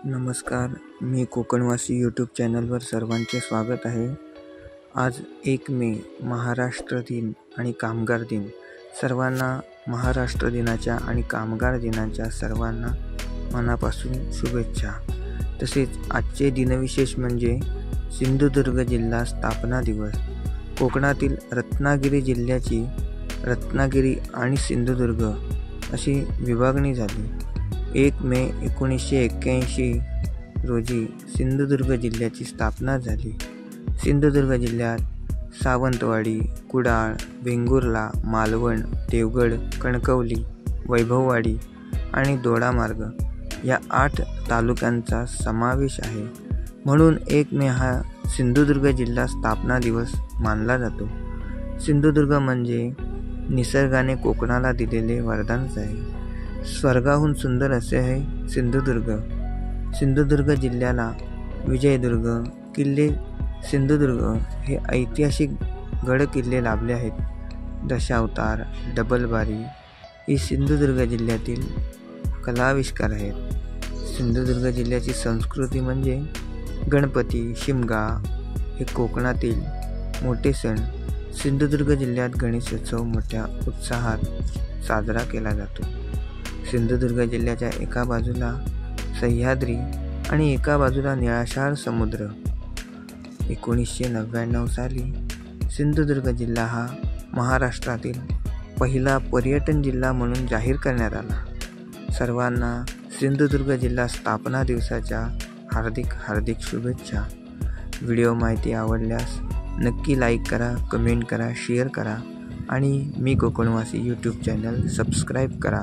नमस्कार, मी कोकणवासी यूट्यूब चॅनलवर सर्वांचे स्वागत आहे। आज 1 मे महाराष्ट्र दिन आणि कामगार दिन। सर्वांना महाराष्ट्र दिनाच्या आणि कामगार दिनाच्या सर्वांना मनापासून शुभेच्छा। तसेच आजचे दिनविशेष म्हणजे सिंधुदुर्ग जिल्हा स्थापना दिवस। कोकणातील रत्नागिरी जिल्ह्याची रत्नागिरी आणि सिंधुदुर्ग अशी विभागणी झाली। 1 मे 1981 रोजी सिंधुदुर्ग जिल्ह्याची स्थापना झाली। सिंधुदुर्ग जिल्ह्यात सावंतवाडी, कुडाळ, वेंगुर्ला, मालवण, देवगड, कणकवली, वैभववाडी आणि दोडामार्ग या 8 तालुक्यांचा समावेश आहे। म्हणून 1 मे हा सिंधुदुर्ग जिल्हा स्थापना दिवस मानला जातो। सिंधुदुर्ग म्हणजे निसर्गाने कोकणाला दिलेले वरदानच आहे। स्वर्गाहून सुंदर असे आहे सिंधुदुर्ग। सिंधुदुर्ग जिल्ह्याला विजयदुर्ग, किल्ले सिंधुदुर्ग हे ऐतिहासिक गड किल्ले लाभले आहेत। दशावतार, डबलबारी ही सिंधुदुर्ग जिल्ह्यातील कलाविष्कार आहेत। सिंधुदुर्ग जिल्ह्याची संस्कृती म्हणजे गणपती, शिमगा हे कोकणातील मोठे सण। सिंधुदुर्ग जिल्ह्यात गणेशोत्सव मोठ्या उत्साहात साजरा केला जातो। सिंधुदुर्ग जिल्ह्याच्या एका बाजूला सह्याद्री आणि एका बाजूला निळाशार समुद्र। 1999 साली सिंधुदुर्ग जिल्हा हा महाराष्ट्रातील पहिला पर्यटन जिल्हा म्हणून जाहीर करण्यात आला। सर्वांना सिंधुदुर्ग जिल्हा स्थापना दिवसाच्या हार्दिक शुभेच्छा। व्हिडिओ माहिती आवडल्यास नक्की लाईक करा, कमेंट करा, शेअर करा आणि मी कोकणवासी यूट्यूब चॅनल सबस्क्राईब करा।